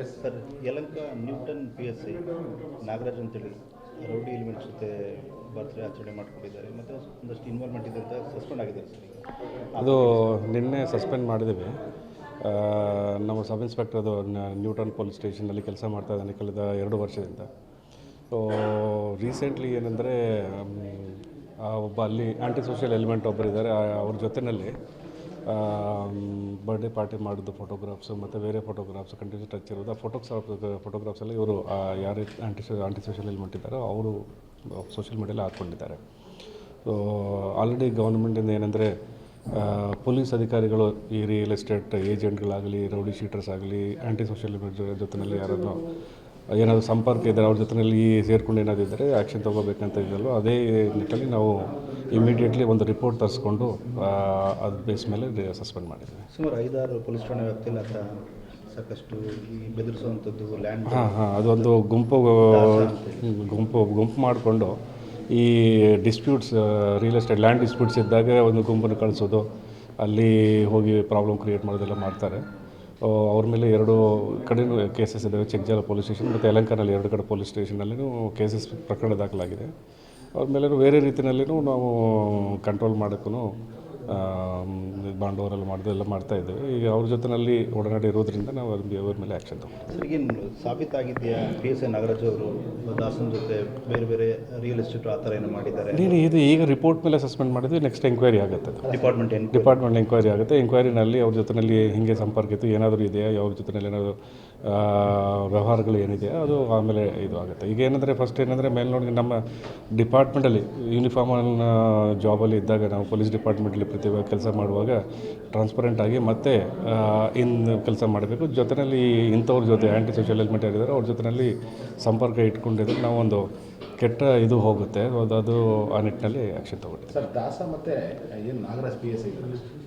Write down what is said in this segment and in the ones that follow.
S sir, Yelahanka ನ್ಯೂಟನ್ PSI Nagaraj ಅಂತೇಳಿ rowdy elements ಜೊತೆ ಬರ್ತ್ಡೇ ಆಚರಣೆ ಮಾಡ್ಕೊಂಡಿದ್ದಾರೆ ಮತ್ತು ಒಂದಷ್ಟು ಇನ್ವಾಲ್ವ್ಮೆಂಟ್ ಇದೆ ಅಂತ ಸಸ್ಪೆಂಡ್ ಆಗಿದ್ದಾರೆ ಸರ್. ಈಗ ಅದು ನಿನ್ನೆ ಸಸ್ಪೆಂಡ್ ಮಾಡಿದ್ದೀವಿ. ನಮ್ಮ ಸಬ್ ಇನ್ಸ್ಪೆಕ್ಟರ್ ಅದು ನ್ಯೂಟನ್ ಪೊಲೀಸ್ ಸ್ಟೇಷನಲ್ಲಿ ಕೆಲಸ ಮಾಡ್ತಾ ಇದ್ದಾನೆ ಕಳೆದ 2 ವರ್ಷದಿಂದ. ಸೊ ರೀಸೆಂಟ್ಲಿ ಏನಂದರೆ ಒಬ್ಬ ಅಲ್ಲಿ ಆ್ಯಂಟಿ ಸೋಷಿಯಲ್ ಎಲಿಮೆಂಟ್ ಒಬ್ಬರಿದ್ದಾರೆ. ಅವ್ರ ಜೊತೆಯಲ್ಲಿ ಬರ್ಡೇ ಪಾರ್ಟಿ ಮಾಡಿದ್ದು ಫೋಟೋಗ್ರಾಫ್ಸು ಮತ್ತು ಬೇರೆ ಫೋಟೋಗ್ರಾಫ್ಸ್ ಕಂಟಿನ್ಯೂಸ್ ಟಚ್ ಇರೋದು. ಆ ಫೋಟೋಗ್ರಾಫ್ಸಲ್ಲಿ ಇವರು ಯಾರು ಆಂಟಿ ಸೋಷಿಯಲ್ ಎಲಿಮೆಂಟ್ ಇದ್ದಾರೋ ಅವರು ಸೋಷಿಯಲ್ ಮೀಡಿಯಲ್ಲಿ ಹಾಕ್ಕೊಂಡಿದ್ದಾರೆ. ಸೊ ಆಲ್ರೆಡಿ ಗೌರ್ಮೆಂಟಿಂದ ಏನಂದರೆ ಪೊಲೀಸ್ ಅಧಿಕಾರಿಗಳು ಈ ರಿಯಲ್ ಎಸ್ಟೇಟ್ ಏಜೆಂಟ್ಗಳಾಗಲಿ, ರೌಡಿ ಶೀಟರ್ಸ್ ಆಗಲಿ, ಆ್ಯಂಟಿ ಸೋಷಿಯಲ್ ಜೊತೆಯಲ್ಲಿ ಯಾರಾದರೂ ಏನಾದರೂ ಸಂಪರ್ಕ ಇದ್ದರೆ ಅವ್ರ ಜೊತೆಯಲ್ಲಿ ಸೇರ್ಕೊಂಡು ಏನಾದರೂ ಇದ್ದರೆ ಆ್ಯಕ್ಷನ್ ತೊಗೋಬೇಕಂತ ಇದೆಯಲ್ಲೋ ಅದೇ ನಿಟ್ಟಲ್ಲಿ ನಾವು ಇಮಿಡಿಯೇಟ್ಲಿ ಒಂದು ರಿಪೋರ್ಟ್ ತರಿಸ್ಕೊಂಡು ಅದು ಬೇಸ್ ಮೇಲೆ ಸಸ್ಪೆಂಡ್ ಮಾಡಿದ್ವಿ. ಸುಮಾರು 5-6 ಪೊಲೀಸ್ ಠಾಣೆ ವ್ಯಾಪ್ತಿಯಲ್ಲಿ ಅಂತ ಸಾಕಷ್ಟು ಈ ಬೆದರಿಸುವಂಥದ್ದು ಲ್ಯಾಂಡ್ ಅದೊಂದು ಗುಂಪು ಮಾಡಿಕೊಂಡು ಈ disputes real estate land disputes ಇದ್ದಾಗ ಒಂದು ಗುಂಪನ್ನು ಕಳಿಸೋದು, ಅಲ್ಲಿ ಹೋಗಿ ಪ್ರಾಬ್ಲಮ್ ಕ್ರಿಯೇಟ್ ಮಾಡೋದೆಲ್ಲ ಮಾಡ್ತಾರೆ. ಅವ್ರ ಮೇಲೆ 2 ಕಡೆ ಕೇಸಸ್ ಇದ್ದಾವೆ. ಚೆಕ್ಜಾಲ ಪೊಲೀಸ್ ಸ್ಟೇಷನ್ ಮತ್ತು ಯಲಂಕನಲ್ಲಿ 2 ಕಡೆ ಪೊಲೀಸ್ ಸ್ಟೇಷನಲ್ಲಿಯೂ ಕೇಸಸ್ ಪ್ರಕರಣ ದಾಖಲಾಗಿದೆ. ಅವ್ರ ಮೇಲೆ ಬೇರೆ ರೀತಿಯಲ್ಲಿಯೂ ನಾವು ಕಂಟ್ರೋಲ್ ಮಾಡೋಕ್ಕೂ ಬಾಂಡ್ ಓವರೆಲ್ಲ ಮಾಡೋದೆಲ್ಲ ಮಾಡ್ತಾಯಿದ್ದೇವೆ. ಈಗ ಅವ್ರ ಜೊತೆಯಲ್ಲಿ ಒಡನಾಡಿ ಇರೋದ್ರಿಂದ ನಾವು ಅವ್ರ ಮೇಲೆ ಆ್ಯಕ್ಷನ್ ತಗೊಂಡು. ಸರ್, ಏನು ಸಾಬೀತಾಗಿದೆಯಾ PSI ನಾಗರಾಜ್ ಅವರು ದಾಸನ್ ಜೊತೆ ಬೇರೆ ರಿಯಲ್ ಎಸ್ಟೇಟ್ ಆ ಥರ ಏನೋ ಮಾಡಿದ್ದಾರೆ? ಇದು ಈಗ ರಿಪೋರ್ಟ್ ಮೇಲೆ ಸಸ್ಪೆಂಡ್ ಮಾಡಿದ್ವಿ. ನೆಕ್ಸ್ಟ್ ಎಂಕ್ವೈರಿ ಆಗುತ್ತೆ. ಡಿಪಾರ್ಟ್ಮೆಂಟ್ ಎಂಕ್ವೈರಿ ಆಗುತ್ತೆ. ಎಂಕ್ವೈರಿನಲ್ಲಿ ಅವ್ರ ಜೊತೆಯಲ್ಲಿ ಹಿಂಗೆ ಸಂಪರ್ಕ ಇತ್ತು, ಏನಾದರೂ ಇದೆಯಾ, ಅವ್ರ ಜೊತೆಯಲ್ಲಿ ಏನಾದರೂ ವ್ಯವಹಾರಗಳು ಏನಿದೆಯಾ ಅದು ಆಮೇಲೆ ಇದು ಆಗುತ್ತೆ. ಈಗ ಏನಂದರೆ ಫಸ್ಟ್ ಏನಂದರೆ ಮೇಲ್ನೋಡಿಗೆ ನಮ್ಮ ಡಿಪಾರ್ಟ್ಮೆಂಟಲ್ಲಿ ಯೂನಿಫಾರ್ಮನ್ನ ಜಾಬಲ್ಲಿ ಇದ್ದಾಗ ನಾವು ಪೊಲೀಸ್ ಡಿಪಾರ್ಟ್ಮೆಂಟಲ್ಲಿ ಪ್ರತಿ ಕೆಲಸ ಮಾಡುವಾಗ ಟ್ರಾನ್ಸ್ಪರೆಂಟಾಗಿ ಮತ್ತೆ ಕೆಲಸ ಮಾಡಬೇಕು. ಜೊತೆಯಲ್ಲಿ ಇಂಥವ್ರ ಜೊತೆ ಆ್ಯಂಟಿ ಸೋಷಿಯಲ್ ಎಲಿಮೆಂಟ್ ಯಾರಿದ್ದಾರೆ ಅವ್ರ ಜೊತೆಯಲ್ಲಿ ಸಂಪರ್ಕ ಇಟ್ಕೊಂಡಿದ್ರೆ ನಾವೊಂದು ಕೆಟ್ಟ ಇದು ಹೋಗುತ್ತೆ. ಅದು ಆ ನಿಟ್ಟಿನಲ್ಲಿ ಆ್ಯಕ್ಷನ್ ತಗೊಂಡಿದ್ದೀವಿ. ಸರ್, ದಾಸ ಮತ್ತು ಏನು ನಾಗರಾಜ್ PSI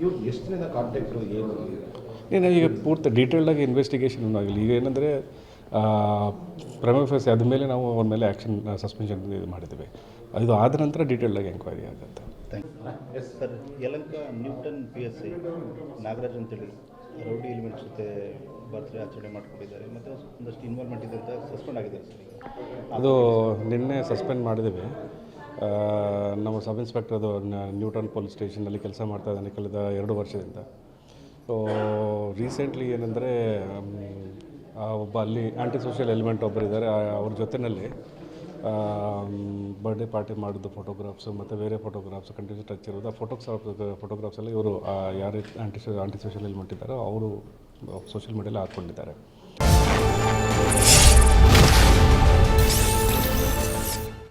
ಇವ್ರು ಎಷ್ಟು ದಿನದ ಕಾಂಟ್ಯಾಕ್ಟ್ ಏನು ಈಗ ಪೂರ್ತಿ ಡೀಟೇಲ್ಡಾಗಿ ಇನ್ವೆಸ್ಟಿಗೇಷನ್ ಆಗಲಿ. ಈಗ ಏನಂದರೆ ಪ್ರೈಮರಿ ಫೇಸ್ ಆದ ಮೇಲೆ ನಾವು ಅವ್ರ ಮೇಲೆ ಆ್ಯಕ್ಷನ್ ಸಸ್ಪೆನ್ಷನ್ ಇದು ಮಾಡಿದ್ದೀವಿ. ಇದು ಆದ ನಂತರ ಡೀಟೇಲ್ಡಾಗಿ ಎಂಕ್ವೈರಿ ಆಗುತ್ತೆ. ಎಸ್ ಸರ್, ಯಲಂಕ ನ್ಯೂಟನ್ PSI ನಾಗರಾಜ್ ಅಂತೇಳಿ ರೌಡಿ ಎಲಿಮೆಂಟ್ಸ್ ಜೊತೆ ಬರ್ತ್ಡೇ ಆಚರಣೆ ಮಾಡ್ಕೊಂಡಿದ್ದಾರೆ ಮತ್ತು ಒಂದಷ್ಟು ಇನ್ವಾಲ್ವ್ಮೆಂಟ್ ಇದೆ ಅಂತ ಸಸ್ಪೆಂಡ್ ಆಗಿದ್ದಾರೆ ಸರ್. ಈಗ ಅದು ನಿನ್ನೆ ಸಸ್ಪೆಂಡ್ ಮಾಡಿದ್ದೀವಿ. ನಮ್ಮ ಸಬ್ ಇನ್ಸ್ಪೆಕ್ಟರ್ ಅದು ನ್ಯೂಟನ್ ಪೊಲೀಸ್ ಸ್ಟೇಷನಲ್ಲಿ ಕೆಲಸ ಮಾಡ್ತಾ ಇದ್ದಾನೆ ಕಳೆದ 2 ವರ್ಷದಿಂದ. ಸೊ ರೀಸೆಂಟ್ಲಿ ಏನಂದರೆ ಒಬ್ಬ ಅಲ್ಲಿ ಆ್ಯಂಟಿ ಸೋಷಿಯಲ್ ಎಲಿಮೆಂಟ್ ಒಬ್ಬರಿದ್ದಾರೆ. ಅವ್ರ ಜೊತೆಯಲ್ಲಿ ಬರ್ಡೇ ಪಾರ್ಟಿ ಮಾಡಿದ್ದು ಫೋಟೋಗ್ರಾಫ್ಸು ಮತ್ತು ಬೇರೆ ಫೋಟೋಗ್ರಾಫ್ಸ್ ಕಂಟಿನ್ಯೂಸ್ ಟಚ್ ಇರೋದು. ಆ ಫೋಟೋಗ್ರಾಫ್ಸಲ್ಲಿ ಇವರು ಯಾರು ಆಂಟಿ ಸೋಷಿಯಲ್ ಎಲಿಮೆಂಟ್ ಇದ್ದಾರೋ ಅವರು ಸೋಷಿಯಲ್ ಮೀಡಿಯಲ್ಲಿ ಹಾಕ್ಕೊಂಡಿದ್ದಾರೆ.